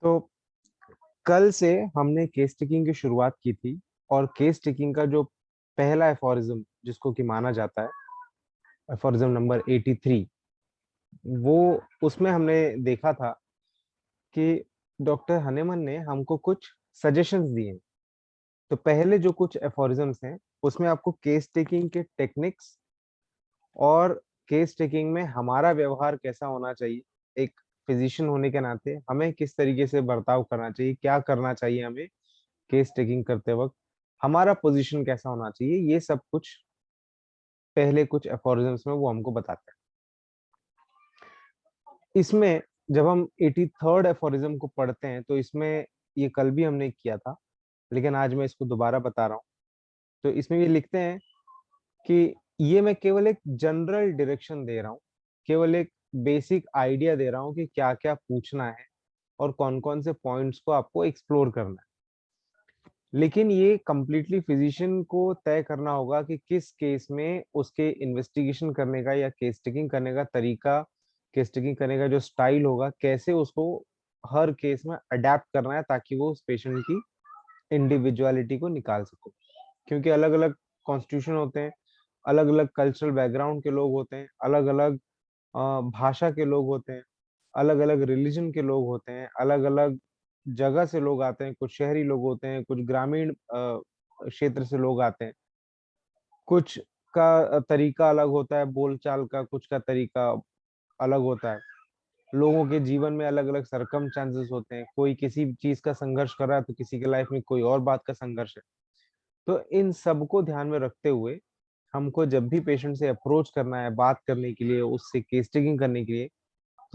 तो कल से हमने केस टेकिंग की शुरुआत की थी। और केस टेकिंग का जो पहला एफोरिज्म जिसको कि माना जाता है, एफोरिज्म नंबर 83, वो उसमें हमने देखा था कि डॉक्टर हनेमन ने हमको कुछ सजेशंस दिए हैं। तो पहले जो कुछ एफोरिज्म्स हैं उसमें आपको केस टेकिंग के टेक्निक्स और केस टेकिंग में हमारा व्यवहार कैसा होना चाहिए, एक फिजिशियन होने के नाते हमें किस तरीके से बर्ताव करना चाहिए, क्या करना चाहिए हमें केस टेकिंग करते वक्त, हमारा पोजीशन कैसा होना चाहिए, ये सब कुछ पहले कुछ एफोरिज्म्स में वो हमको बताते हैं। इसमें जब हम 83rd एफोरिज्म को पढ़ते हैं तो इसमें, ये कल भी हमने किया था लेकिन आज मैं इसको दोबारा बता रहा हूँ। तो इसमें ये लिखते हैं कि ये मैं केवल एक जनरल डायरेक्शन दे रहा हूँ, केवल एक बेसिक आइडिया दे रहा हूँ कि क्या क्या पूछना है और कौन कौन से पॉइंट्स को आपको एक्सप्लोर करना है। लेकिन ये कंप्लीटली फिजिशियन को तय करना होगा कि किस केस में उसके इन्वेस्टिगेशन करने का या केस टेकिंग करने का तरीका, केस टेकिंग करने का जो स्टाइल होगा, कैसे उसको हर केस में अडेप्ट करना है ताकि वो उस पेशेंट की इंडिविजुअलिटी को निकाल सके। क्योंकि अलग अलग कॉन्स्टिट्यूशन होते हैं, अलग अलग कल्चरल बैकग्राउंड के लोग होते हैं, अलग अलग भाषा के लोग होते हैं, अलग अलग रिलीजन के लोग होते हैं, अलग अलग जगह से लोग आते हैं, कुछ शहरी लोग होते हैं, कुछ ग्रामीण क्षेत्र से लोग आते हैं। कुछ का तरीका अलग होता है बोलचाल का, कुछ का तरीका अलग होता है। लोगों के जीवन में अलग अलग सरकमस्टांसेस होते हैं, कोई किसी चीज का संघर्ष कर रहा है तो किसी के लाइफ में कोई और बात का संघर्ष है। तो इन सब को ध्यान में रखते हुए हमको जब भी पेशेंट से अप्रोच करना है बात करने के लिए, उससे केस टेकिंग करने के लिए,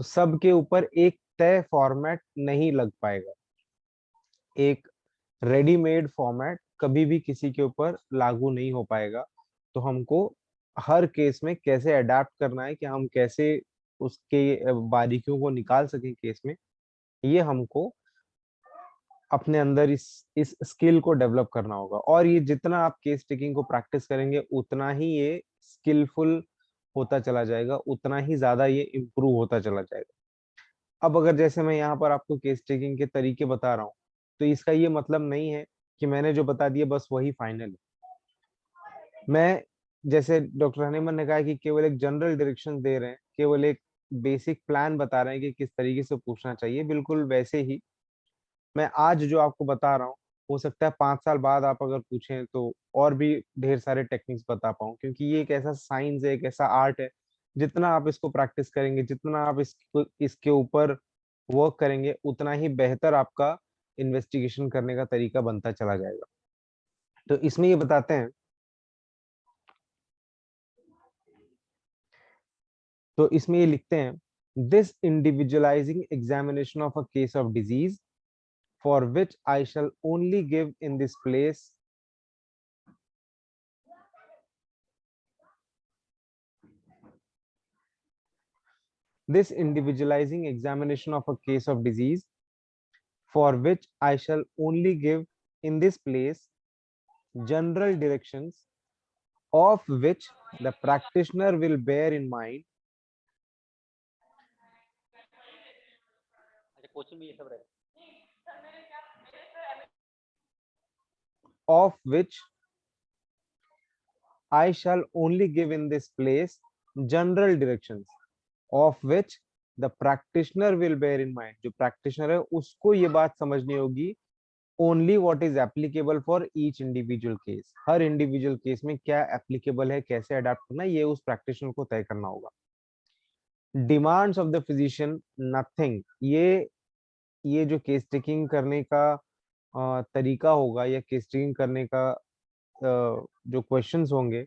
तो सबके ऊपर एक तय फॉर्मेट नहीं लग पाएगा। एक रेडीमेड फॉर्मेट कभी भी किसी के ऊपर लागू नहीं हो पाएगा। तो हमको हर केस में कैसे अडेप्ट करना है, कि हम कैसे उसके बारीकियों को निकाल सकें केस में, ये हमको अपने अंदर इस स्किल को डेवलप करना होगा। और ये जितना आप केस टेकिंग को प्रैक्टिस करेंगे उतना ही ये स्किलफुल होता चला जाएगा, उतना ही ज्यादा ये इम्प्रूव होता चला जाएगा। अब अगर जैसे मैं यहाँ पर आपको केस टेकिंग के तरीके बता रहा हूँ, तो इसका ये मतलब नहीं है कि मैंने जो बता दिया बस वही फाइनल है। मैं, जैसे डॉक्टर हनीमन ने कहा कि केवल एक जनरल डायरेक्शन दे रहे हैं, केवल एक बेसिक प्लान बता रहे हैं कि किस तरीके से पूछना चाहिए, बिल्कुल वैसे ही मैं आज जो आपको बता रहा हूँ, हो सकता है 5 साल बाद आप अगर पूछें तो और भी ढेर सारे टेक्निक्स बता पाऊँ। क्योंकि ये एक ऐसा साइंस है, एक ऐसा आर्ट है, जितना आप इसको प्रैक्टिस करेंगे, जितना आप इसके ऊपर वर्क करेंगे, उतना ही बेहतर आपका इन्वेस्टिगेशन करने का तरीका बनता चला जाएगा। तो इसमें ये बताते हैं, तो इसमें ये लिखते हैं, this individualising examination of a case of disease for which I shall only give in this place this individualizing examination of a case of disease for which I shall only give in this place general directions of which the practitioner will bear in mind of which I shall only give in this place general directions of which the practitioner will bear in mind। जो practitioner है उसको ये बात समझनी होगी only what is applicable for each individual case. Her individual case में क्या applicable है, कैसे अडेप्ट करना है, ये उस प्रैक्टिशनर को तय करना होगा। Demands of the physician nothing, ये जो केस टेकिंग करने का तरीका होगा, या केस टेकिंग करने का जो क्वेश्चंस होंगे,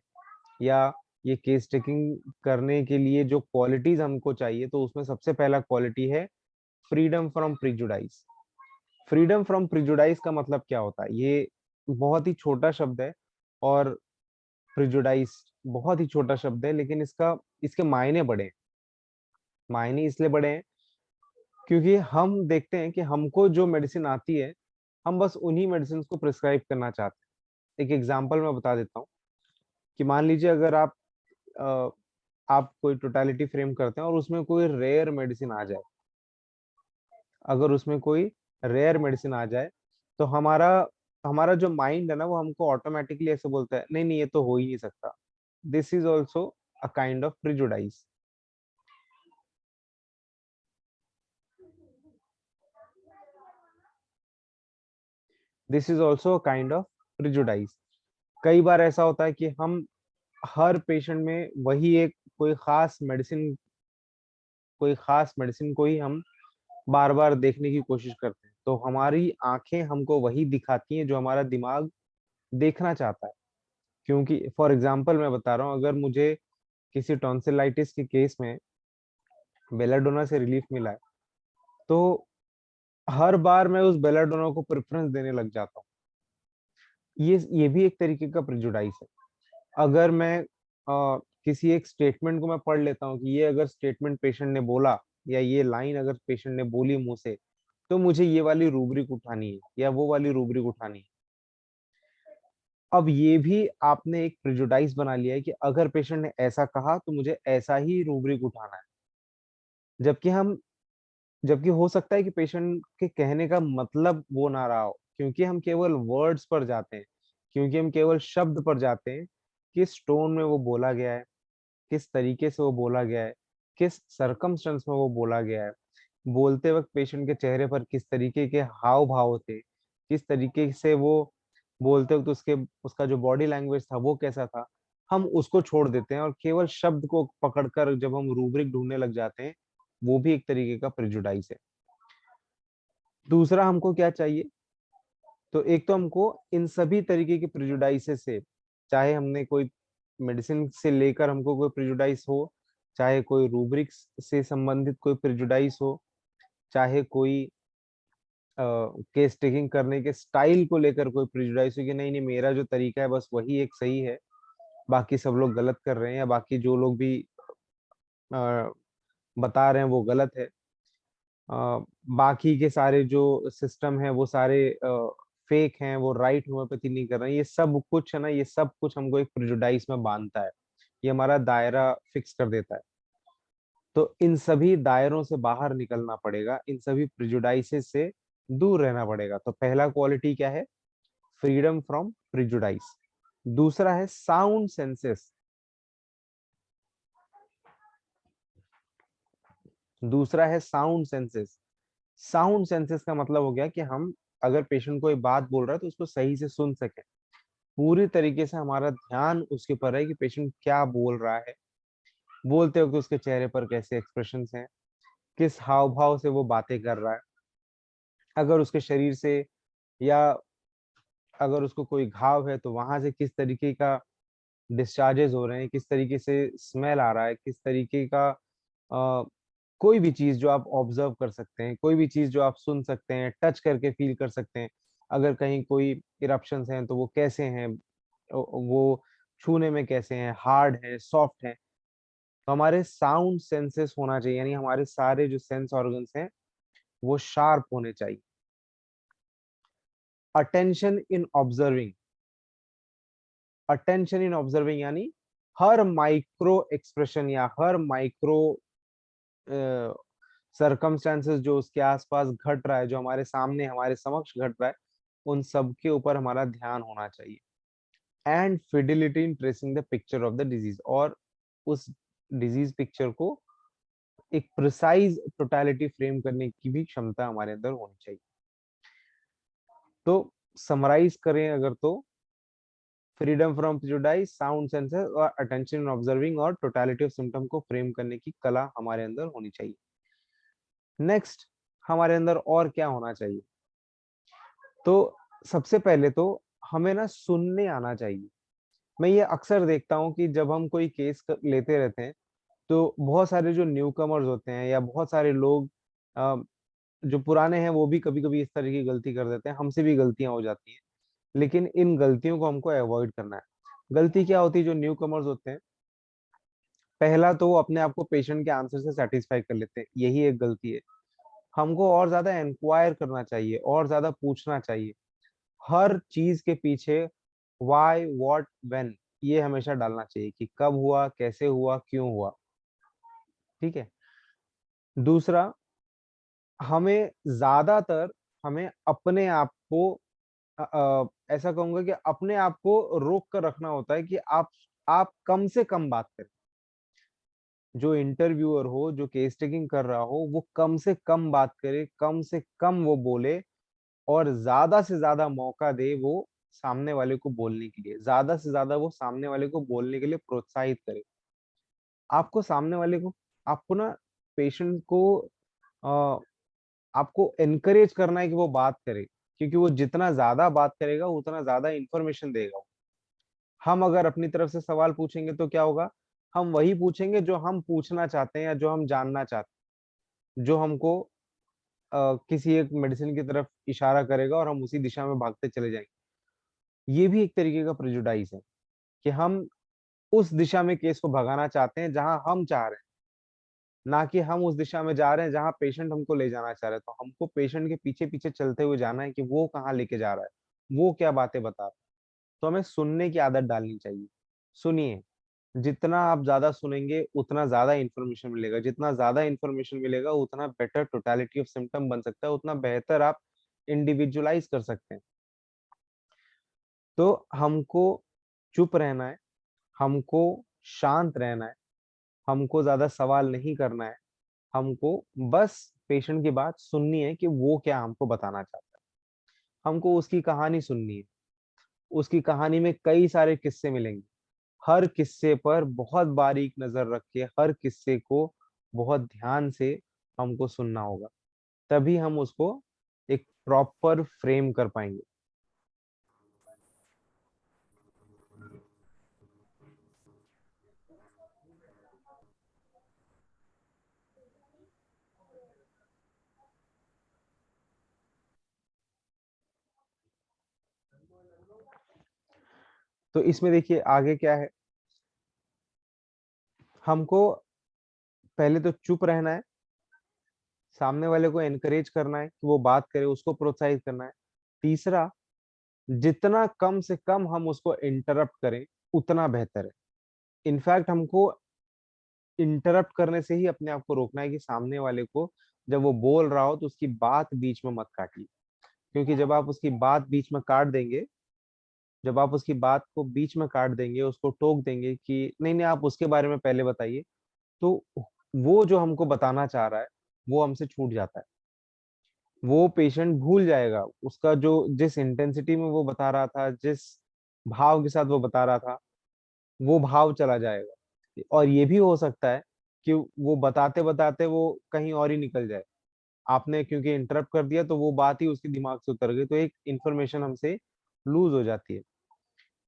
या ये केस टेकिंग करने के लिए जो क्वालिटीज हमको चाहिए, तो उसमें सबसे पहला क्वालिटी है freedom from prejudice. Freedom from prejudice का मतलब क्या होता है? ये बहुत ही छोटा शब्द है, और प्रिजुडाइज बहुत ही छोटा शब्द है, लेकिन इसके मायने बड़े हैं। मायने इसलिए बड़े हैं क्योंकि हम देखते हैं कि हमको जो मेडिसिन आती है, हम बस उन्हीं मेडिसिन को प्रिस्क्राइब करना चाहते हैं। एक एग्जांपल मैं बता देता हूँ कि मान लीजिए अगर अ, आप कोई टोटालिटी फ्रेम करते हैं और उसमें कोई रेयर मेडिसिन आ जाए, अगर उसमें कोई रेयर मेडिसिन आ जाए, तो हमारा हमारा जो माइंड है ना, वो हमको ऑटोमेटिकली ऐसे बोलता है, नहीं नहीं ये तो हो ही नहीं सकता। This is also a kind of prejudice. This is also a kind of prejudice. कई बार ऐसा होता है कि हम हर पेशेंट में वही एक कोई खास मेडिसिन को ही हम बार बार देखने की कोशिश करते हैं, तो हमारी आंखें हमको वही दिखाती हैं जो हमारा दिमाग देखना चाहता है। क्योंकि फॉर एग्जाम्पल मैं बता रहा हूँ, अगर मुझे किसी टॉन्सिलाइटिस के केस में बेलाडोना से रिलीफ मिला है, तो हर बार मैं उस बेलाडोना को प्रेफरेंस देने लग जाता हूँ। ये भी एक तरीके का प्रेजुडाइस है। अगर मैं किसी एक स्टेटमेंट को मैं पढ़ लेता हूँ कि ये अगर स्टेटमेंट पेशेंट ने बोला, या ये लाइन अगर पेशेंट ने बोली मुंह से, तो मुझे ये वाली रूब्रिक उठानी है या वो वाली रूब्रिक उठानी है। अब ये भी आपने एक प्रेजुडाइस बना लिया है कि अगर पेशेंट ने ऐसा कहा तो मुझे ऐसा ही रूब्रिक उठाना है। जबकि हम जबकि हो सकता है कि पेशेंट के कहने का मतलब वो ना रहा हो, क्योंकि हम केवल वर्ड्स पर जाते हैं, क्योंकि हम केवल शब्द पर जाते हैं, किस टोन में वो बोला गया है, किस तरीके से वो बोला गया है, किस सरकमस्टेंस में वो बोला गया है, बोलते वक्त पेशेंट के चेहरे पर किस तरीके के हाव भाव थे, किस तरीके से वो बोलते वक्त उसका जो बॉडी लैंग्वेज था वो कैसा था। हम उसको छोड़ देते हैं और केवल शब्द को पकड़कर जब हम रूब्रिक ढूंढने लग जाते हैं, वो भी एक तरीके का प्रेजुडाइस है। दूसरा हमको क्या चाहिए, तो एक तो हमको इन सभी तरीके के प्रेजुडाइसेस से, चाहे हमने कोई मेडिसिन से लेकर हमको कोई प्रेजुडाइस हो, चाहे कोई रूब्रिक्स से संबंधित कोई प्रेजुडाइस हो, चाहे कोई केस टेकिंग करने के स्टाइल को लेकर कोई प्रेजुडाइस हो कि नहीं नहीं मेरा जो तरीका है बस वही एक सही है, बाकी सब लोग गलत कर रहे हैं, या बाकी जो लोग भी अ, बता रहे हैं वो गलत है, बाकी के सारे जो सिस्टम है वो सारे फेक हैं, वो राइट होम्योपैथी नहीं कर रहे हैं। ये सब कुछ है ना, ये सब कुछ हमको एक प्रेजुडाइस में बांधता है, ये हमारा दायरा फिक्स कर देता है। तो इन सभी दायरों से बाहर निकलना पड़ेगा, इन सभी प्रिजुडाइसेस से दूर रहना पड़ेगा। तो पहला क्वालिटी क्या है, फ्रीडम फ्रॉम प्रिजुडाइस। दूसरा है साउंड सेंसेस। दूसरा है साउंड सेंसेस। साउंड सेंसेस का मतलब हो गया कि हम अगर पेशेंट कोई बात बोल रहा है तो उसको सही से सुन सके, पूरी तरीके से हमारा ध्यान उसके ऊपर है कि पेशेंट क्या बोल रहा है, बोलते वक्त उसके चेहरे पर कैसे एक्सप्रेशंस हैं, किस हाव भाव से वो बातें कर रहा है, अगर उसके शरीर से या अगर उसको कोई घाव है तो वहां से किस तरीके का डिस्चार्जेस हो रहे हैं, किस तरीके से स्मेल आ रहा है, किस तरीके का कोई भी चीज जो आप ऑब्जर्व कर सकते हैं, कोई भी चीज जो आप सुन सकते हैं, टच करके फील कर सकते हैं। अगर कहीं कोई इरप्शंस हैं तो वो कैसे हैं, वो छूने में कैसे हैं, हार्ड है, सॉफ्ट है। तो हमारे साउंड सेंसेस होना चाहिए, यानी हमारे सारे जो सेंस ऑर्गन्स हैं वो शार्प होने चाहिए। Attention in observing. Attention in observing यानी हर माइक्रो एक्सप्रेशन या हर माइक्रो सरकमस्टेंसेस जो उसके आसपास घट रहा है, जो हमारे सामने हमारे समक्ष घट रहा है, उन सब के ऊपर हमारा ध्यान होना चाहिए। And fidelity in tracing the picture of the disease, और उस डिजीज पिक्चर को एक प्रिसाइज टोटलिटी फ्रेम करने की भी क्षमता हमारे अंदर होनी चाहिए। तो समराइज करें अगर, तो freedom from prejudice, sound sensor और अटेंशन इन ऑब्जर्विंग और टोटलिटी ऑफ सिम्टम को फ्रेम करने की कला हमारे अंदर होनी चाहिए। नेक्स्ट, हमारे अंदर और क्या होना चाहिए, तो सबसे पहले तो हमें ना सुनने आना चाहिए। मैं ये अक्सर देखता हूँ कि जब हम कोई लेते रहते हैं, तो बहुत सारे जो न्यू कमर्स होते हैं या बहुत सारे लोग अ, जो पुराने हैं वो भी कभी कभी इस तरह की गलती कर देते हैं, हमसे भी गलतियां हो जाती हैं। लेकिन इन गलतियों को हमको अवॉइड करना है। गलती क्या होती है, जो न्यू कमर्स होते हैं, पहला तो वो अपने आप को पेशेंट के आंसर से सेटिस्फाई कर लेते हैं, यही एक गलती है। हमको और ज्यादा इंक्वायर करना चाहिए, और ज्यादा पूछना चाहिए। हर चीज के पीछे व्हाई व्हाट व्हेन ये हमेशा डालना चाहिए कि कब हुआ, कैसे हुआ, क्यों हुआ। ठीक है। दूसरा, हमें ज्यादातर हमें अपने आप को ऐसा कहूंगा कि अपने आप को रोक कर रखना होता है कि आप कम से कम बात करें। जो इंटरव्यूअर हो, जो केस टेकिंग कर रहा हो, वो कम से कम बात करे, कम से कम वो बोले, और ज्यादा से ज्यादा मौका दे वो सामने वाले को बोलने के लिए, ज्यादा से ज्यादा वो सामने वाले को बोलने के लिए प्रोत्साहित करे। आपको सामने वाले को, आपको ना पेशेंट को अ, आपको एनकरेज करना है कि वो बात करे, क्योंकि वो जितना ज्यादा बात करेगा उतना ज्यादा इंफॉर्मेशन देगा। हम अगर अपनी तरफ से सवाल पूछेंगे तो क्या होगा, हम वही पूछेंगे जो हम पूछना चाहते हैं या जो हम जानना चाहते हैं, जो हमको किसी एक मेडिसिन की तरफ इशारा करेगा और हम उसी दिशा में भागते चले जाएंगे। ये भी एक तरीके का प्रेजुडाइज है कि हम उस दिशा में केस को भगाना चाहते हैं जहां हम चाह रहे हैं, ना कि हम उस दिशा में जा रहे हैं जहां पेशेंट हमको ले जाना चाह रहा है। तो हमको पेशेंट के पीछे पीछे चलते हुए जाना है कि वो कहाँ लेके जा रहा है, वो क्या बातें बता रहा है। तो हमें सुनने की आदत डालनी चाहिए। सुनिए, जितना आप ज्यादा सुनेंगे उतना ज्यादा इंफॉर्मेशन मिलेगा, जितना ज्यादा इंफॉर्मेशन मिलेगा उतना बेटर टोटलिटी ऑफ सिम्टम बन सकता है, उतना बेहतर आप इंडिविजुअलाइज कर सकते हैं। तो हमको चुप रहना है, हमको शांत रहना है, हमको ज्यादा सवाल नहीं करना है, हमको बस पेशेंट की बात सुननी है कि वो क्या हमको बताना चाहता है। हमको उसकी कहानी सुननी है। उसकी कहानी में कई सारे किस्से मिलेंगे। हर किस्से पर बहुत बारीक नजर रख के, हर किस्से को बहुत ध्यान से हमको सुनना होगा, तभी हम उसको एक प्रॉपर फ्रेम कर पाएंगे। तो इसमें देखिए आगे क्या है, हमको पहले तो चुप रहना है, सामने वाले को एनकरेज करना है कि वो बात करे, उसको प्रोत्साहित करना है। तीसरा, जितना कम से कम हम उसको इंटरप्ट करें उतना बेहतर है। इनफैक्ट हमको इंटरप्ट करने से ही अपने आप को रोकना है कि सामने वाले को जब वो बोल रहा हो तो उसकी बात बीच में मत काटिए। क्योंकि जब आप उसकी बात बीच में काट देंगे, जब आप उसकी बात को बीच में काट देंगे, उसको टोक देंगे कि नहीं नहीं आप उसके बारे में पहले बताइए, तो वो जो हमको बताना चाह रहा है वो हमसे छूट जाता है। वो पेशेंट भूल जाएगा उसका जो, जिस इंटेंसिटी में वो बता रहा था, जिस भाव के साथ वो बता रहा था, वो भाव चला जाएगा। और ये भी हो सकता है कि वो बताते बताते वो कहीं और ही निकल जाए। आपने क्योंकि इंटरप्ट कर दिया तो वो बात ही उसके दिमाग से उतर गई, तो एक इंफॉर्मेशन हमसे लूज हो जाती है।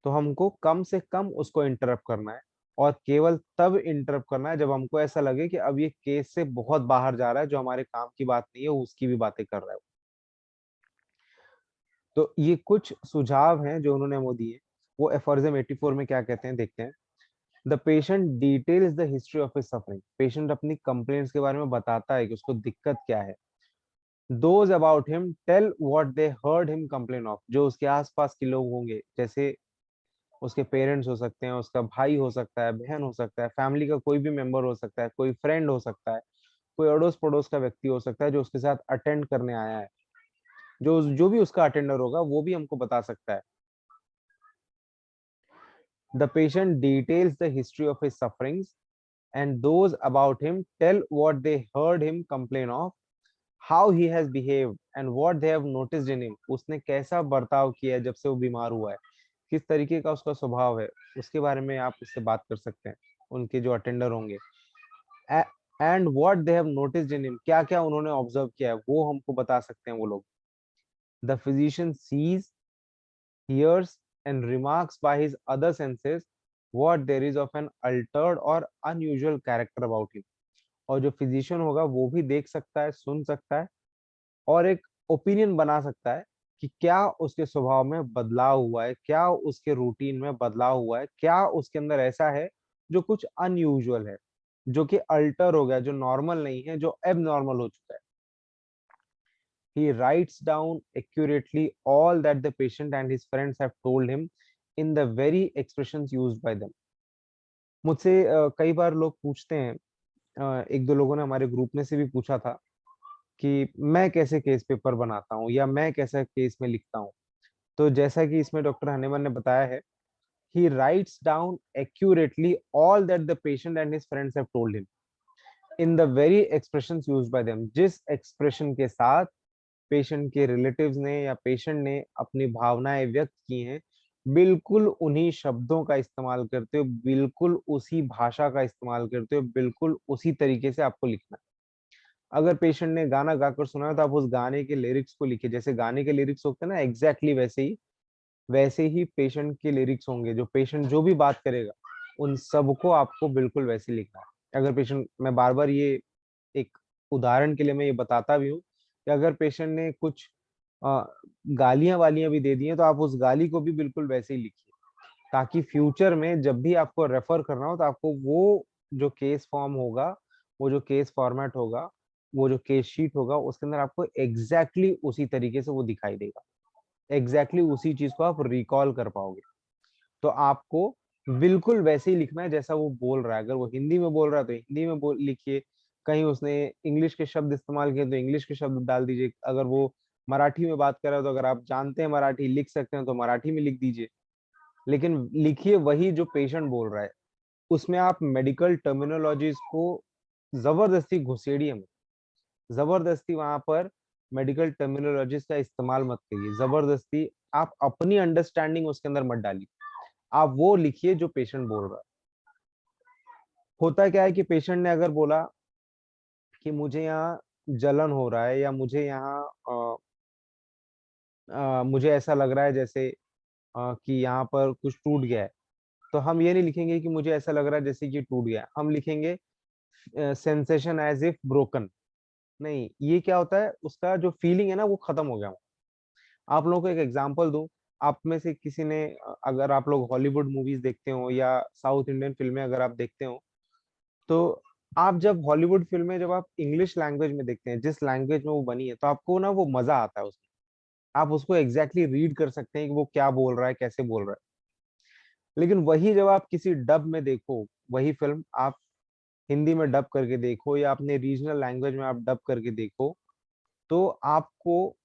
तो हमको कम से कम उसको इंटरप्ट करना है, और केवल तब इंटरप्ट करना है जब हमको ऐसा लगे कि अब ये केस से बहुत बाहर जा रहा है, जो हमारे काम की बात नहीं है उसकी भी बातें कर रहा है। तो ये कुछ सुझाव हैं जो उन्होंने वो दिए। वो एफोरिज्म 84 में क्या कहते हैं देखते हैं। The patient details the history of his suffering. Patient अपनी कंप्लेंट्स के बारे में बताता है कि उसको दिक्कत क्या है। Those about him tell what they heard him complain of. जो उसके आसपास के लोग होंगे, जैसे उसके पेरेंट्स हो सकते हैं, उसका भाई हो सकता है, बहन हो सकता है, फैमिली का कोई भी मेंबर हो सकता है, कोई फ्रेंड हो सकता है, कोई अड़ोस पड़ोस का व्यक्ति हो सकता है जो उसके साथ अटेंड करने आया है, जो जो भी उसका अटेंडर होगा वो भी हमको बता सकता है। The patient details the history of his sufferings, and those about him tell what they heard him complain of, how he has behaved and what they have noticed in him। उसने कैसा बर्ताव किया है जब से वो बीमार हुआ है, किस तरीके का उसका स्वभाव है, उसके बारे में आप उससे बात कर सकते हैं, उनके जो अटेंडर होंगे। And what they have noticed in him, क्या क्या उन्होंने ऑब्जर्व किया है वो हमको बता सकते हैं वो लोग। The physician sees, hears and remarks by his other senses what there is of an altered or unusual character about him। और जो फिजिशियन होगा वो भी देख सकता है, सुन सकता है, और एक ओपिनियन बना सकता है कि क्या उसके स्वभाव में बदलाव हुआ है, क्या उसके रूटीन में बदलाव हुआ है, क्या उसके अंदर ऐसा है जो कुछ अनयूजुअल है, जो कि अल्टर हो गया, जो नॉर्मल नहीं है, जो एब नॉर्मल हो चुका है। He writes down accurately all that the patient and his friends have told him in the very expressions used by them। मुझसे कई बार लोग पूछते हैं, एक दो लोगों ने हमारे ग्रुप में से भी पूछा था कि मैं कैसे केस पेपर बनाता हूँ या मैं कैसा केस में लिखता हूँ। तो जैसा कि इसमें डॉक्टर हनीमन ने बताया है, he writes down accurately all that the patient and his friends have told him in the very expressions used by them। जिस एक्सप्रेशन के साथ पेशेंट के रिलेटिव्स ने या पेशेंट ने अपनी भावनाएं व्यक्त की हैं, बिल्कुल उन्हीं शब्दों का इस्तेमाल करते हुए, बिल्कुल उसी भाषा का इस्तेमाल करते हुए, बिल्कुल उसी तरीके से आपको लिखना है। अगर पेशेंट ने गाना गाकर सुना है तो आप उस गाने के लिरिक्स को लिखिए, जैसे गाने के लिरिक्स होते हैं ना, एग्जैक्टली वैसे ही पेशेंट के लिरिक्स होंगे। जो पेशेंट जो भी बात करेगा उन सबको आपको बिल्कुल वैसे ही लिखना है। अगर पेशेंट, मैं बार बार ये एक उदाहरण के लिए मैं ये बताता भी हूँ कि अगर पेशेंट ने कुछ गालियां वालियां भी दे दी हैं तो आप उस गाली को भी बिल्कुल वैसे ही लिखिए, ताकि फ्यूचर में जब भी आपको रेफर करना हो तो आपको वो जो केस फॉर्म होगा, वो जो केस फॉर्मेट होगा, वो जो केस शीट होगा, उसके अंदर आपको एग्जैक्टली उसी तरीके से वो दिखाई देगा। एग्जैक्टली उसी चीज को आप रिकॉल कर पाओगे। तो आपको बिल्कुल वैसे ही लिखना है जैसा वो बोल रहा है। अगर वो हिंदी में बोल रहा है तो हिंदी में बोल लिखिए, कहीं उसने इंग्लिश के शब्द इस्तेमाल किए तो इंग्लिश के शब्द डाल दीजिए। अगर वो मराठी में बात कर रहा है तो अगर आप जानते हैं मराठी, लिख सकते हैं, तो मराठी में लिख दीजिए। लेकिन लिखिए वही जो पेशेंट बोल रहा है। उसमें आप मेडिकल टर्मिनोलॉजीज को जबरदस्ती घुसेड़िए मत। जबरदस्ती वहां पर मेडिकल टर्मिनोलॉजीज का इस्तेमाल मत करिए। जबरदस्ती आप अपनी अंडरस्टैंडिंग उसके अंदर मत डालिए। आप वो लिखिए जो पेशेंट बोल रहा है। होता क्या है कि पेशेंट ने अगर बोला कि मुझे यहाँ जलन हो रहा है, या मुझे यहाँ मुझे ऐसा लग रहा है जैसे कि यहाँ पर कुछ टूट गया है, तो हम ये नहीं लिखेंगे कि मुझे ऐसा लग रहा है जैसे कि टूट गया। हम लिखेंगे सेंसेशन एज इफ ब्रोकन। नहीं, ये क्या होता है, उसका जो फीलिंग है ना वो खत्म हो गया। आप लोगों को एक एग्जांपल दूं। आप में से किसी ने अगर आप लोग हॉलीवुड मूवीज देखते हो या साउथ इंडियन फिल्में अगर आप देखते हो, तो आप जब हॉलीवुड फिल्में जब आप इंग्लिश लैंग्वेज में देखते हैं, जिस लैंग्वेज में वो बनी है, तो आपको ना वो मजा आता है उसमें। आप उसको एग्जैक्टली रीड कर सकते हैं कि वो क्या बोल रहा है, कैसे बोल रहा है। लेकिन वही जब आप किसी डब में देखो, वही फिल्म आप हिंदी में डब करके देखो या अपने रीजनल लैंग्वेज में आप डब करके देखो, तो आपको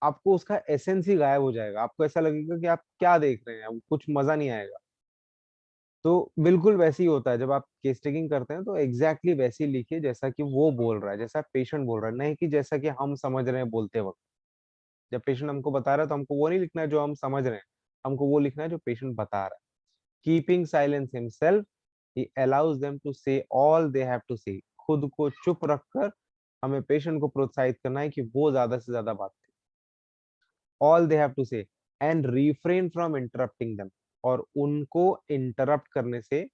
आपको उसका एसेंस ही गायब हो जाएगा। आपको ऐसा लगेगा कि आप क्या देख रहे हैं, अब कुछ मजा नहीं आएगा। तो बिल्कुल वैसे ही होता है जब आप केस टेकिंग करते हैं, तो एग्जैक्टली वैसे ही लिखिए जैसा कि वो बोल रहा है, जैसा पेशेंट बोल रहा है, नहीं कि जैसा कि हम समझ रहे हैं बोलते वक्त। जब पेशेंट हमको बता रहा है तो हमको वो नहीं लिखना है जो हम समझ रहे हैं, हमको वो लिखना है जो पेशेंट बता रहा है। Keeping silence himself, he allows them to say all they have to say. खुद को चुप रखकर हमें पेशेंट को प्रोत्साहित करना है कि वो ज्यादा से ज्यादा बात करें। ऑल दे हैव टू से and refrain from interrupting them. और उनको इंटरप्ट करने से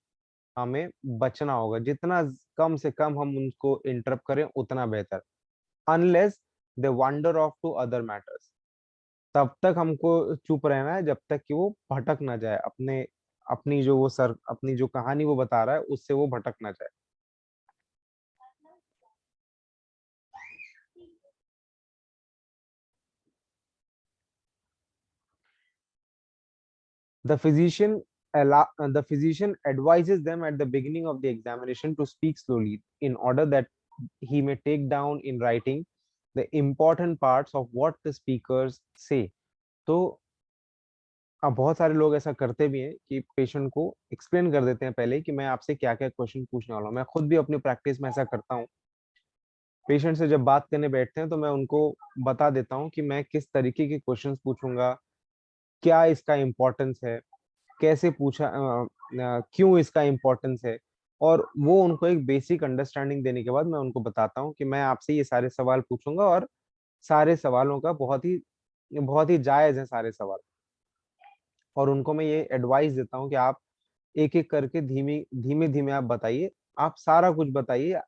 हमें बचना होगा। जितना कम से कम हम उनको इंटरप्ट करें उतना बेहतर। Unless they wander off to other matters. तब तक हमको चुप रहना है जब तक कि वो भटक ना जाए अपने, अपनी जो कहानी वो बता रहा है उससे वो भटक ना जाए। The physician advises them at the beginning of the examination to speak slowly in order that he may take down in writing the important parts of what the speakers say। तो अब बहुत सारे लोग ऐसा करते भी हैं कि पेशेंट को एक्सप्लेन कर देते हैं पहले ही कि मैं आपसे क्या क्या क्वेश्चन पूछने वाला हूँ। मैं खुद भी अपनी प्रैक्टिस में ऐसा करता हूँ। पेशेंट से जब बात करने बैठते हैं तो मैं उनको बता देता हूँ कि मैं किस तरीके के क्वेश्चंस पूछूंगा, क्या इसका इम्पोर्टेंस है, कैसे पूछा, क्यों इसका इम्पोर्टेंस है। और वो उनको एक बेसिक अंडरस्टैंडिंग देने के बाद मैं उनको बताता हूँ कि मैं आपसे ये सारे सवाल पूछूंगा, और सारे सवालों का बहुत ही जायज है सारे सवाल। और उनको मैं ये एडवाइस देता हूँ कि आप एक एक करके धीमे धीमे धीमे आप बताइए, आप सारा कुछ बताइए।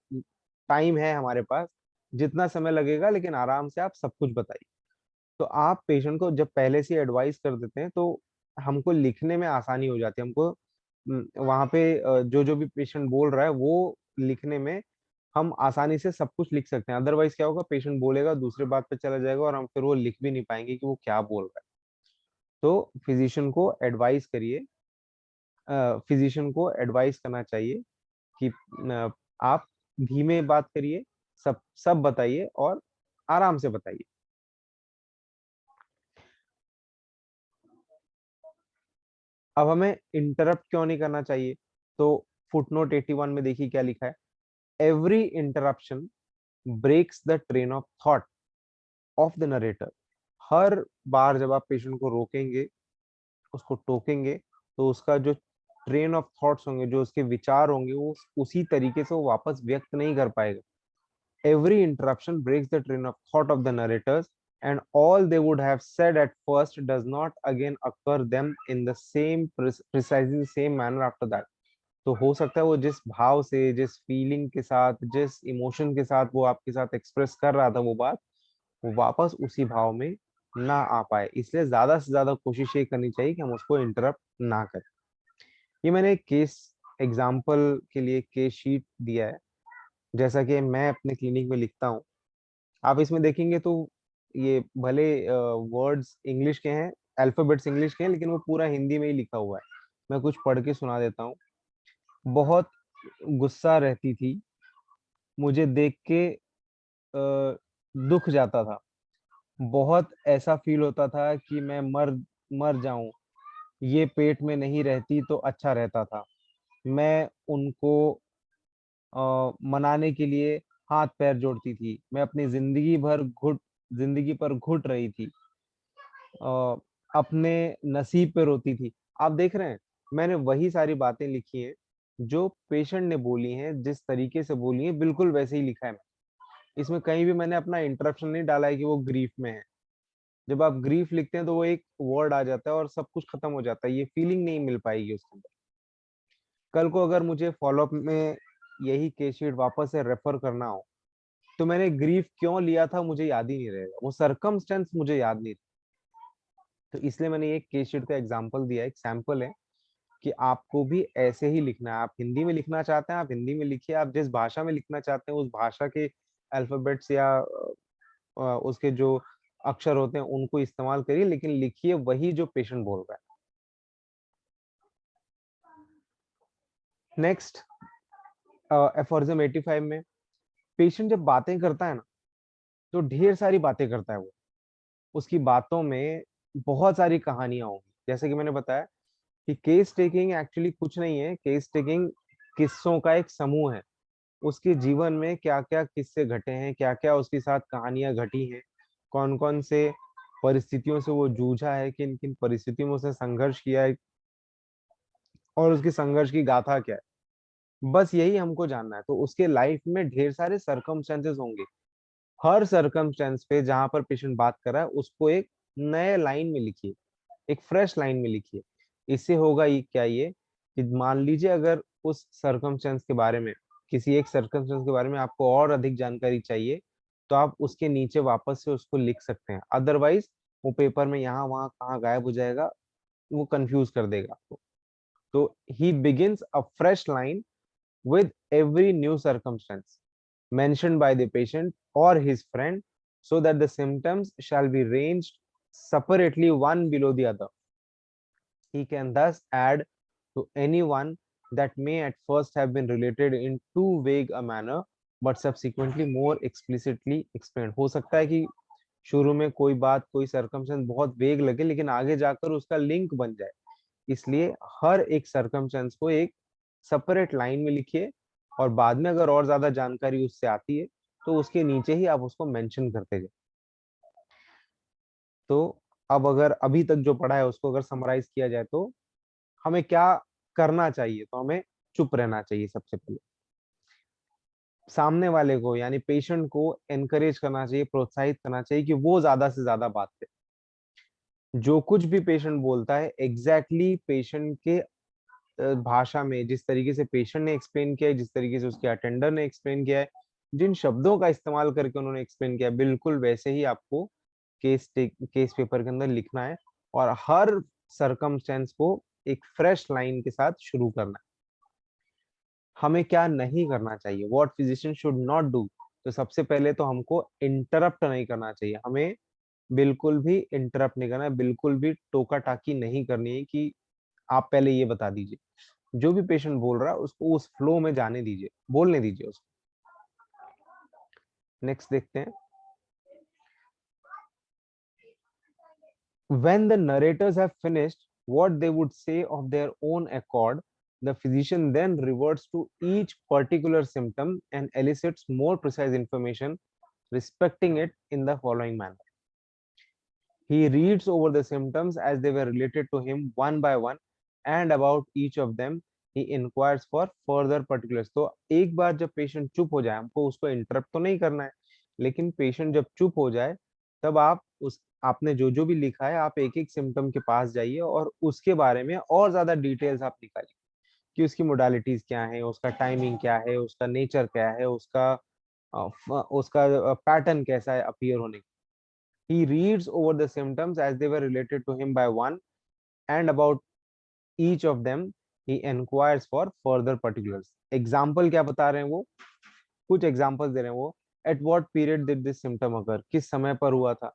टाइम है हमारे पास, जितना समय लगेगा, लेकिन आराम से आप सब कुछ बताइए। तो आप पेशेंट को जब पहले से एडवाइस कर देते हैं तो हमको लिखने में आसानी हो जाती है। हमको वहां पे जो जो भी पेशेंट बोल रहा है वो लिखने में हम आसानी से सब कुछ लिख सकते हैं। अदरवाइज क्या होगा, पेशेंट बोलेगा दूसरे बात पे चला जाएगा और हम फिर वो लिख भी नहीं पाएंगे कि वो क्या बोल रहा है। तो फिजिशियन को एडवाइस करिए, फिजिशियन को एडवाइस करना चाहिए कि आप धीमे बात करिए, सब सब बताइए, और आराम से बताइए। अब हमें इंटरप्ट क्यों नहीं करना चाहिए? तो फुटनोट 81 में देखिए क्या लिखा है। Every interruption breaks the train of thought of the narrator. हर बार जब आप पेशेंट को रोकेंगे, उसको टोकेंगे, तो उसका जो ट्रेन ऑफ थॉट्स होंगे, जो उसके विचार होंगे, वो उसी तरीके से वो वापस व्यक्त नहीं कर पाएगा। Every interruption breaks the train of thought of the narrators, and all they would have said at first does not again occur them in the same precisely the same manner after that. तो हो सकता है वो जिस भाव से, जिस feeling के साथ, जिस इमोशन के साथ वो आपके साथ एक्सप्रेस कर रहा था वो बात, वो वापस उसी भाव में ना आ पाए। इसलिए ज्यादा से ज्यादा कोशिश ये करनी चाहिए कि हम उसको इंटरप्ट ना करें। ये मैंने एक केस एग्जाम्पल के लिए केस शीट दिया है, जैसा कि मैं अपने क्लिनिक में लिखता हूँ। आप इसमें देखेंगे तो ये भले वर्ड्स इंग्लिश के हैं, अल्फाबेट्स इंग्लिश के हैं, लेकिन वो पूरा हिंदी में ही लिखा हुआ है। मैं कुछ पढ़ के सुना देता हूँ। बहुत गुस्सा रहती थी, मुझे देख के दुख जाता था। बहुत ऐसा फील होता था कि मैं मर मर जाऊं, ये पेट में नहीं रहती तो अच्छा रहता था। मैं उनको मनाने के लिए हाथ पैर जोड़ती थी। मैं अपनी जिंदगी पर घुट रही थी। अपने नसीब पे रोती थी। आप देख रहे हैं, मैंने वही सारी बातें लिखी हैं जो पेशेंट ने बोली हैं, जिस तरीके से बोली हैं बिल्कुल वैसे ही लिखा है। इसमें कहीं भी मैंने अपना इंटरप्शन नहीं डाला है कि वो ग्रीफ में है। जब आप ग्रीफ लिखते हैं तो वो एक वर्ड आ जाता है और सब कुछ खत्म हो जाता है, ये फीलिंग नहीं मिल पाएगी उसके अंदर। कल को अगर मुझे फॉलोअप में यही केस शीट वापस से रेफर करना हो, तो मैंने ग्रीफ क्यों लिया था मुझे याद ही नहीं रहेगा, वो सरकमस्टेंस मुझे याद नहीं। तो इसलिए मैंने एक केस शीट का एग्जांपल दिया, एक सैंपल है कि आपको भी ऐसे ही लिखना है। आप हिंदी में लिखना चाहते हैं, आप हिंदी में लिखिए। आप जिस भाषा में लिखना चाहते हैं उस भाषा के अल्फाबेट्स या उसके जो अक्षर होते हैं उनको इस्तेमाल करिए, लेकिन लिखिए वही जो पेशेंट बोल रहा है। नेक्स्ट, एफोरिज्म 85 में पेशेंट जब बातें करता है ना, तो ढेर सारी बातें करता है वो। उसकी बातों में बहुत सारी कहानियां होंगी। जैसे कि मैंने बताया कि केस टेकिंग एक्चुअली कुछ नहीं है, केस टेकिंग किस्सों का एक समूह है। उसके जीवन में क्या क्या किस्से घटे हैं, क्या क्या उसके साथ कहानियां घटी हैं, कौन कौन से परिस्थितियों से वो जूझा है, किन किन परिस्थितियों में उसने संघर्ष किया है, और उसकी संघर्ष की गाथा क्या है, बस यही हमको जानना है। तो उसके लाइफ में ढेर सारे सरकमस्टेंसेस होंगे। हर सरकमस्टेंस पे जहां पर पेशेंट बात कर रहा है उसको एक नए लाइन में लिखिए, एक फ्रेश लाइन में लिखिए। इससे होगा ये क्या, ये कि मान लीजिए अगर उस सरकमस्टेंस के बारे में, किसी एक सरकमस्टेंस के बारे में आपको और अधिक जानकारी चाहिए, तो आप उसके नीचे वापस से उसको लिख सकते हैं। अदरवाइज वो पेपर में यहाँ वहाँ कहाँ गायब हो जाएगा, वो कंफ्यूज कर देगा आपको। तो he begins a fresh line with every new circumstance mentioned by the patient or his friend, so that the symptoms shall be ranged separately one below the other. He can thus add to any one that may at first have been related in too vague a manner, but subsequently more explicitly explained. हो सकता है कि शुरू में कोई बात, कोई circumstance बहुत वेग लगे, लेकिन आगे जाकर उसका लिंक बन जाए। इसलिए हर एक सर्कमस्टेंस को एक सेपरेट लाइन में लिखिए, और बाद में अगर और ज्यादा जानकारी उससे आती है तो उसके नीचे ही आप उसको मेंशन करते जाए। तो अब अगर अभी तक जो पढ़ा है उसको अगर समराइज किया जाए तो हमें क्या करना चाहिए? तो हमें चुप रहना चाहिए सबसे पहले। सामने वाले को यानी पेशेंट को एनकरेज करना चाहिए, प्रोत्साहित करना चाहिए कि वो ज्यादा से ज्यादा बात करे। जो कुछ भी पेशेंट बोलता है एग्जैक्टली पेशेंट के भाषा में, जिस तरीके से पेशेंट ने एक्सप्लेन किया है, जिस तरीके से उसके अटेंडर ने एक्सप्लेन किया है, जिन शब्दों का इस्तेमाल करके उन्होंने एक्सप्लेन किया है, बिल्कुल वैसे ही आपको केस पेपर के अंदर लिखना है। और हर सरकमस्टेंस को एक फ्रेश लाइन के साथ शुरू करना है। हमें क्या नहीं करना चाहिए, what physician should not do? तो सबसे पहले तो हमको इंटरप्ट नहीं करना चाहिए। हमें बिल्कुल भी इंटरप्ट नहीं करना है, बिल्कुल भी टोका टाकी नहीं करनी है कि आप पहले ये बता दीजिए। जो भी पेशेंट बोल रहा है उसको उस फ्लो में जाने दीजिए, बोलने दीजिए उसको। नेक्स्ट देखते हैं। When the narrators have finished what they would say of their own accord, the physician then reverts to each particular symptom and elicits more precise information respecting it in the following manner. He reads over the symptoms as they were related to him one by one, and about each of them he inquires for further particulars. तो एक बार जब patient चुप हो जाए, हमको उसको interrupt तो नहीं करना है, लेकिन पेशेंट जब चुप हो जाए तब आप उस आपने जो जो भी लिखा है आप एक एक सिम्टम के पास जाइए और उसके बारे में और ज्यादा डिटेल्स आप निकालिए कि उसकी मोडालिटीज क्या है, उसका टाइमिंग क्या है, उसका नेचर क्या है, उसका पैटर्न कैसा है अपीयर होने का. He reads over the symptoms as they were related to him by one, and about each of them he inquires for further particulars. Example क्या बता रहे हैं वो, कुछ examples दे रहे हैं वो. At what period did this symptom occur? किस समय पर हुआ था?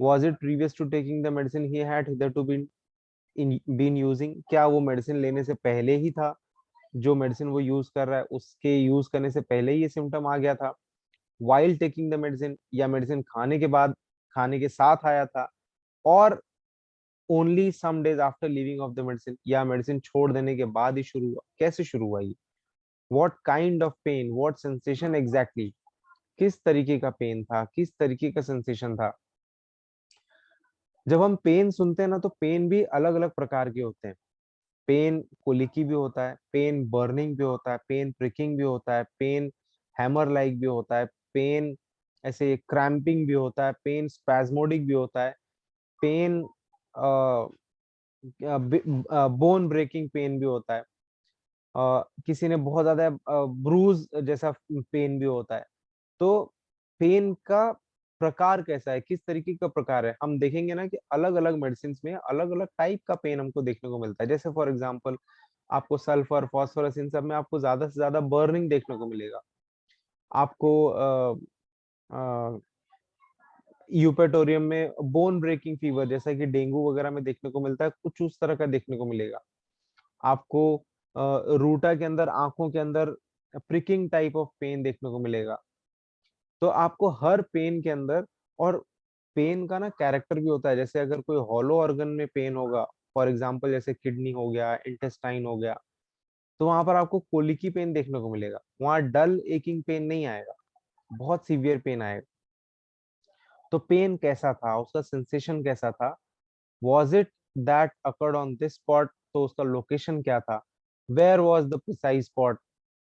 Was it previous to taking the medicine he had hitherto been using? क्या वो मेडिसिन लेने से पहले ही था? जो मेडिसिन वो यूज कर रहा है उसके यूज करने से पहले ही ये सिम्टम आ गया था? While taking the medicine, या मेडिसिन खाने के बाद, खाने के साथ आया था, और only some days after leaving off the medicine, या मेडिसिन छोड़ देने के बाद ही शुरू हुआ? कैसे शुरू हुआ ये? What kind of pain, what sensation exactly, किस तरीके का पेन था, किस तरीके का सेंसेशन था? जब हम पेन सुनते हैं ना तो पेन भी अलग अलग प्रकार के होते हैं. पेन कोलिकी भी होता है, पेन बर्निंग भी होता है, पेन प्रिकिंग भी होता है, पेन हैमर लाइक भी होता है, पेन ऐसे क्रैम्पिंग भी होता है, पेन स्पैस्मोडिक भी होता है, पेन बोन ब्रेकिंग पेन भी होता है, किसी ने बहुत ज्यादा ब्रूज जैसा पेन भी होता है. तो पेन का प्रकार कैसा है, किस तरीके का प्रकार है, हम देखेंगे ना कि अलग अलग मेडिसिन में अलग अलग टाइप का पेन हमको देखने को मिलता है. जैसे फॉर एग्जांपल आपको सल्फर, फास्फोरस, इन सब में आपको ज्यादा से ज्यादा बर्निंग देखने को मिलेगा. आपको यूपेटोरियम में बोन ब्रेकिंग फीवर जैसा कि डेंगू वगैरह में देखने को मिलता है, कुछ उस तरह का देखने को मिलेगा. आपको रूटा के अंदर, आंखों के अंदर प्रिकिंग टाइप ऑफ पेन देखने को मिलेगा. तो आपको हर पेन के अंदर, और पेन का ना कैरेक्टर भी होता है. जैसे अगर कोई हॉलो ऑर्गन में पेन होगा, फॉर एग्जांपल जैसे किडनी हो गया, इंटेस्टाइन हो गया, तो वहां पर आपको कोलिकी पेन देखने को मिलेगा. वहां डल एकिंग पेन नहीं आएगा, बहुत सीवियर पेन आएगा. तो पेन कैसा था, उसका सेंसेशन कैसा था, was it that occurred on this spot, तो उसका लोकेशन क्या था, where was the precise spot,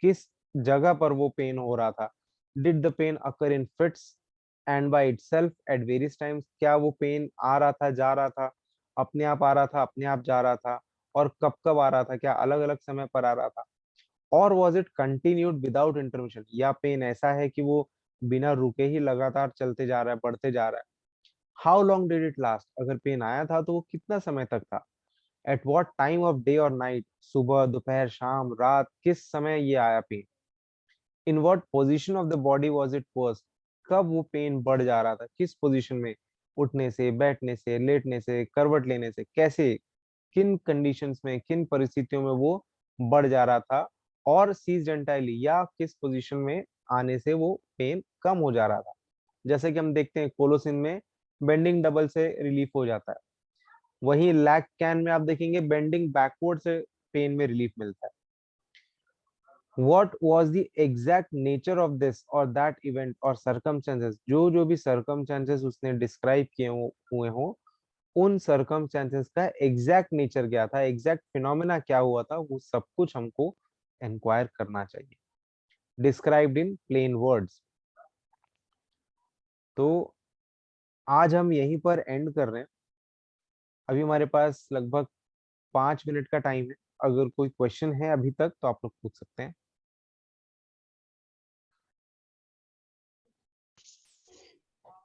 किस जगह पर वो पेन हो रहा था, did the pain occur in fits and by itself at various times, क्या वो पेन आ रहा था, जा रहा था, अपने आप आ रहा था, अपने आप जा रहा था, और कब कब आ रहा था, क्या अलग अलग समय पर आ रहा था, और was it continued without intermission, या पेन ऐसा है कि वो बिना रुके ही लगातार चलते जा रहा है, बढ़ते जा रहा है. How long did it last, अगर पेन आया था तो वो कितना समय तक था. At what time of day और नाइट, सुबह, दोपहर, शाम, रात, किस समय ये आया pain. In what position of the body was it worse, कब वो पेन बढ़ जा रहा था, किस पोजीशन में, उठने से, बैठने से, लेटने से, करवट लेने से, कैसे, किन कंडीशंस में, किन परिस्थितियों में वो बढ़ जा रहा था, और सीज्ड एंटायरली, या किस पोजीशन में आने से वो पेन कम हो जा रहा था. जैसे कि हम देखते हैं कोलोसिन में बेंडिंग डबल से रिलीफ हो जाता है, वहीं लैक कैन में आप देखेंगे बेंडिंग बैकवर्ड से पेन में रिलीफ मिलता है. What was the exact nature of this or that event or circumstances, जो जो भी circumstances उसने describe किए हुए हो, उन circumstances का exact nature क्या था, exact phenomena क्या हुआ था, वो सब कुछ हमको enquire करना चाहिए. Described in plain words. तो आज हम यहीं पर एंड कर रहे हैं. अभी हमारे पास लगभग 5 मिनट का टाइम है. अगर कोई क्वेश्चन है अभी तक तो आप लोग पूछ सकते हैं.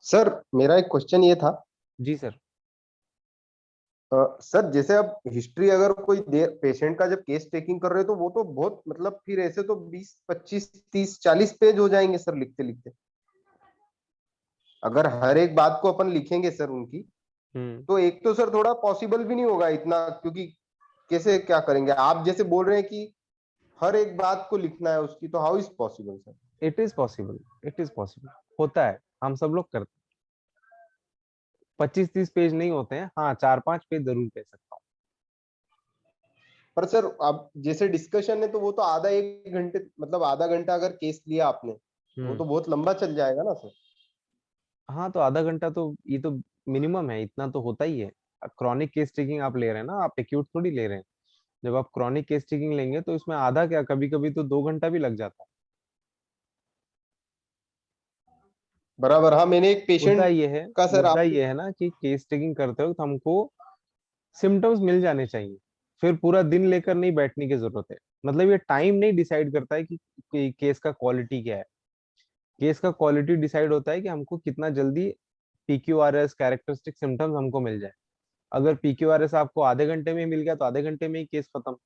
सर मेरा एक क्वेश्चन ये था. जी सर. सर जैसे अब हिस्ट्री अगर कोई देर पेशेंट का जब केस टेकिंग कर रहे हो तो वो तो बहुत मतलब फिर ऐसे तो 20 25 30 40 पेज हो जाएंगे सर लिखते लिखते. अगर हर एक बात को अपन लिखेंगे सर उनकी, तो एक तो सर थोड़ा पॉसिबल भी नहीं होगा इतना, क्योंकि कैसे क्या करेंगे. आप जैसे बोल रहे हैं कि हर एक बात को लिखना है उसकी, तो how is possible sir. It is possible, it is possible, होता है, हम सब लोग करते हैं. 25-30 पेज नहीं होते हैं, हाँ 4-5 पेज जरूर कह सकता हूँ। पर सर अब जैसे डिस्कशन है तो वो तो आधा एक घंटे, मतलब आधा घंटा अगर केस लिया आपने तो वो तो बहुत लंबा चल जाएगा ना सर। हाँ तो आधा घंटा तो ये तो मिनिमम है, इतना तो होता ही है। क्रॉनिक केस टेकिंग आप ले रहे हैं ना, आप एक्यूट थोड़ी ले रहे हैं। जब आप क्रॉनिक केस टेकिंग लेंगे तो इसमें आधा क्या, कभी कभी तो 2 घंटा भी लग जाता है। बराबर, हाँ मैंने एक मुद्दा पेशेंट ये है, का सर मुद्दा आपके। ये है ना कि केस टेकिंग करते वक्त हमको सिम्टम्स मिल जाने चाहिए, फिर पूरा दिन लेकर नहीं बैठने की जरूरत है। मतलब ये टाइम नहीं डिसाइड करता है कि केस का क्वालिटी क्या है। केस का क्वालिटी डिसाइड होता है कि हमको कितना जल्दी पीक्यूआरएस कैरेक्टरिस्टिक सिम्टम्स हमको मिल जाए। अगर पीक्यूआरएस आपको आधे घंटे में मिल गया तो आधे घंटे में ही केस खत्म।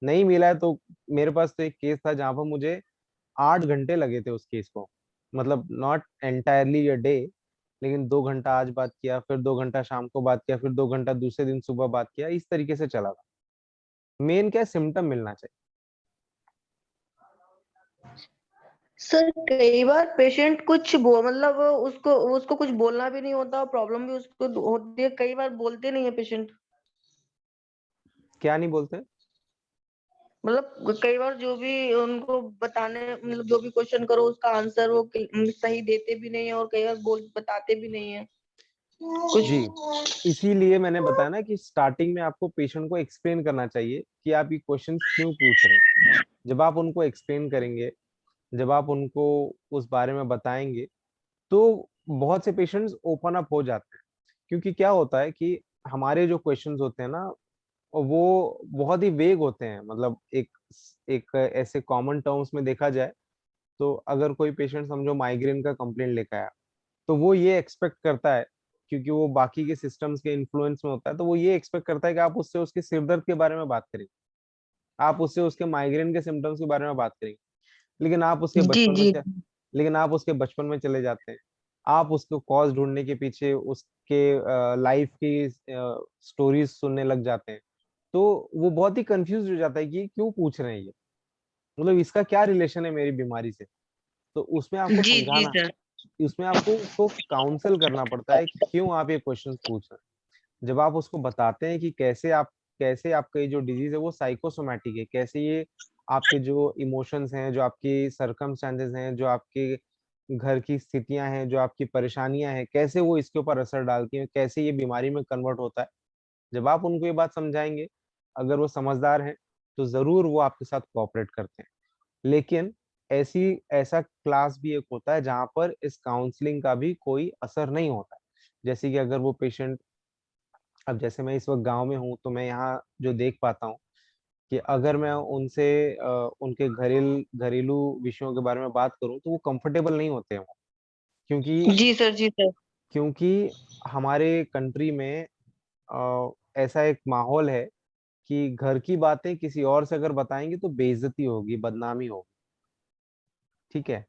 नहीं मिला है तो, मेरे पास तो एक केस था जहां पर मुझे 8 घंटे लगे थे उस केस को। मतलब नॉट एंटायरली अ डे, लेकिन 2 घंटा आज बात किया, फिर 2 घंटा शाम को बात किया, फिर 2 घंटा दूसरे दिन सुबह बात किया, इस तरीके से चला था। मेन क्या है, सिम्टम मिलना चाहिए। सर कई बार पेशेंट कुछ मतलब उसको उसको कुछ बोलना भी नहीं होता, प्रॉब्लम भी उसको होती है, कई बार बोलते नहीं है पेशेंट। क्या नहीं बोलते? मतलब कई बार जो भी उनको बताने, मतलब जो भी क्वेश्चन करो उसका आंसर वो सही देते भी नहीं है, और कई बार बोल बताते भी नहीं है कुछ। जी, इसीलिए मैंने बताया ना कि स्टार्टिंग में आपको पेशेंट को एक्सप्लेन करना चाहिए कि आप ये क्वेश्चंस क्यों पूछ रहे हैं। जब आप उनको एक्सप्लेन करेंगे, जब आप उनको उस बारे में बताएंगे, तो बहुत से पेशेंट्स ओपन अप हो जाते हैं। क्योंकि क्या होता है कि हमारे जो क्वेश्चंस होते हैं ना, वो बहुत ही वेग होते हैं। मतलब एक एक ऐसे कॉमन टर्म्स में देखा जाए तो, अगर कोई पेशेंट समझो माइग्रेन का कंप्लेंट लेकर आया, तो वो ये एक्सपेक्ट करता है, क्योंकि वो बाकी के सिस्टम्स के इन्फ्लुएंस में होता है, तो वो ये एक्सपेक्ट करता है कि आप उससे उसके सिर दर्द के बारे में बात करें, आप उससे उसके माइग्रेन के सिम्टम्स के बारे में बात करेंगे। लेकिन आप उसके जी बचपन में जी। लेकिन आप उसके बचपन में चले जाते हैं। आप उसको कॉज ढूंढने के पीछे उसके लाइफ की स्टोरीज सुनने लग जाते हैं। तो वो बहुत ही कंफ्यूज हो जाता है कि ये क्यों पूछ रहे हैं ये, मतलब इसका क्या रिलेशन है मेरी बीमारी से। तो उसमें आपको जी जी समझाना, सर। उसमें आपको उसको काउंसल करना पड़ता है कि क्यों आप ये क्वेश्चन पूछ रहे हैं। जब आप उसको बताते हैं कि कैसे आपका ये जो डिजीज है वो साइकोसोमैटिक है, कैसे ये आपके जो इमोशंस हैं, जो आपकी सरकमस्टेंसेस हैं, जो आपके घर की स्थितियां हैं, जो आपकी परेशानियां हैं, कैसे वो इसके ऊपर असर डालती हैं, कैसे ये बीमारी में कन्वर्ट होता है। जब आप उनको ये बात समझाएंगे, अगर वो समझदार हैं, तो जरूर वो आपके साथ कोऑपरेट करते हैं। लेकिन ऐसा क्लास भी एक होता है जहां पर इस काउंसलिंग का भी कोई असर नहीं होता है। जैसे कि अगर वो पेशेंट, अब जैसे मैं इस वक्त गांव में हूँ, तो मैं यहाँ जो देख पाता हूँ कि अगर मैं उनसे उनके घरेलू विषयों के बारे में बात करूँ, तो वो कंफर्टेबल नहीं होते हैं वो। क्योंकि जी सर। जी सर। क्योंकि हमारे कंट्री में ऐसा एक माहौल है कि घर की बातें किसी और से अगर बताएंगे तो बेइज्जती होगी, बदनामी होगी। ठीक है,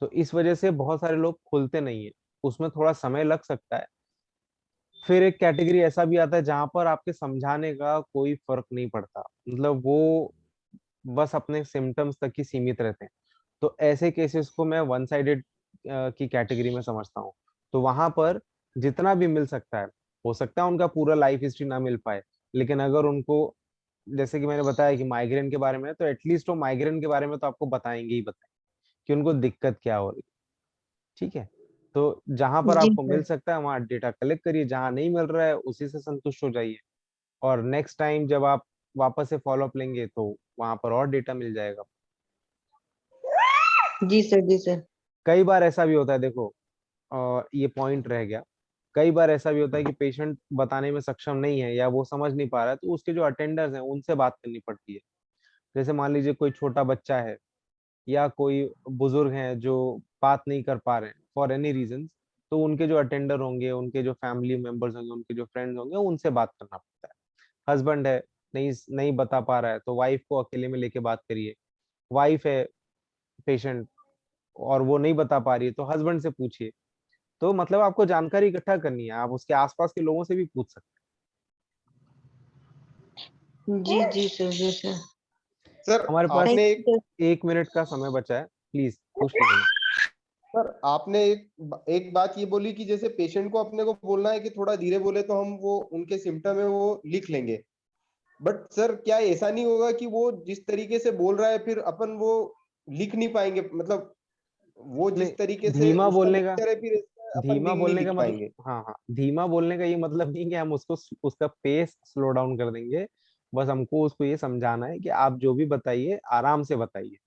तो इस वजह से बहुत सारे लोग खुलते नहीं है। उसमें थोड़ा समय लग सकता है। फिर एक कैटेगरी ऐसा भी आता है जहां पर आपके समझाने का कोई फर्क नहीं पड़ता, मतलब वो बस अपने सिम्टम्स तक ही सीमित रहते हैं। तो ऐसे केसेस को मैं वन साइडेड की कैटेगरी में समझता हूँ। तो वहां पर जितना भी मिल सकता है, हो सकता है उनका पूरा लाइफ हिस्ट्री ना मिल पाए, लेकिन अगर उनको, जैसे कि मैंने बताया कि माइग्रेन के बारे में है, तो एटलीस्ट वो माइग्रेन के बारे में तो आपको बताएंगे ही बताएंगे कि उनको दिक्कत क्या हो रही है। ठीक है, तो जहां पर जी आपको मिल सर। सकता है वहां डेटा कलेक्ट करिए, जहां नहीं मिल रहा है उसी से संतुष्ट हो जाइए। और नेक्स्ट टाइम जब आप वापस से फॉलोअप लेंगे तो वहां पर और डेटा मिल जाएगा। जी सर। जी सर। कई बार ऐसा भी होता है, देखो, ये पॉइंट रह गया। कई बार ऐसा भी होता है कि पेशेंट बताने में सक्षम नहीं है या वो समझ नहीं पा रहा है, तो उसके जो अटेंडर्स हैं उनसे बात करनी पड़ती है। जैसे मान लीजिए कोई छोटा बच्चा है या कोई बुजुर्ग हैं जो बात नहीं कर पा रहे हैं फॉर एनी रीजन, तो उनके जो अटेंडर होंगे, उनके जो फैमिली मेंबर्स होंगे, उनके जो फ्रेंड्स होंगे, उनसे बात करना पड़ता है। हस्बैंड है, नहीं नहीं बता पा रहा है, तो वाइफ को अकेले में लेके बात करिए। वाइफ है पेशेंट और वो नहीं बता पा रही है, तो हस्बैंड से पूछिए। तो मतलब आपको जानकारी इकट्ठा करनी है, आप उसके आसपास के लोगों से भी पूछ सकते जी जी सर। जी सर। सर हैं। हमारे पास थैंक आपने यू एक, सर। 1 मिनट का समय बचा है, प्लीज पूछ लीजिए। सर आपने एक बात ये बोली कि जैसे पेशेंट को अपने को बोलना है कि थोड़ा धीरे बोले तो हम वो उनके सिम्टम है वो लिख लेंगे, बट सर क्या ऐसा नहीं होगा कि वो जिस तरीके से बोल रहा है फिर अपन वो लिख नहीं पाएंगे, मतलब वो जिस तरीके से धीमा उसका बोलने का नेचर है फिर इसका अपन धीमा नहीं बोलने का लिख मतलब, पाएंगे। हाँ हाँ, धीमा बोलने का ये मतलब नहीं कि हम उसको उसका पेस स्लो डाउन कर देंगे। बस हमको उसको ये समझाना है कि आप जो भी बताइए आराम से बताइए।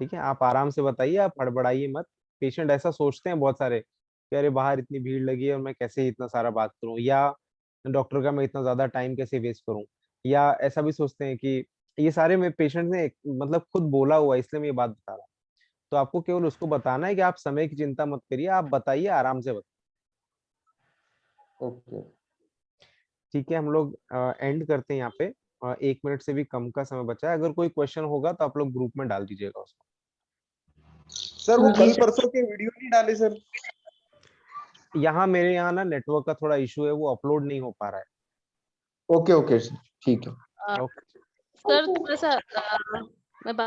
ठीक है, आप आराम से बताइए, आप हड़बड़ाइए मत। पेशेंट ऐसा सोचते हैं बहुत सारे कि अरे बाहर इतनी भीड़ लगी है और मैं कैसे इतना सारा बात करूं, या डॉक्टर का मैं इतना ज्यादा टाइम कैसे वेस्ट करूं, या ऐसा भी सोचते हैं कि ये सारे में पेशेंट ने मतलब खुद बोला हुआ है, इसलिए मैं ये बात बता रहा हूँ। तो आपको केवल उसको बताना है कि आप समय की चिंता मत करिए, आप बताइए, आराम से बताइए। ओके ठीक है, हम लोग एंड करते हैं यहाँ पे। 1 मिनट से भी कम का समय बचा है, अगर कोई क्वेश्चन होगा तो आप लोग ग्रुप में डाल दीजिएगा उसको। सर, वो जी कल सर। परसों के वीडियो नहीं डाले सर? यहाँ मेरे यहाँ ना नेटवर्क का थोड़ा इशू है, वो अपलोड नहीं हो पा रहा ओके ओके सर, ठीक है। है। ओके। सर थोड़ा सा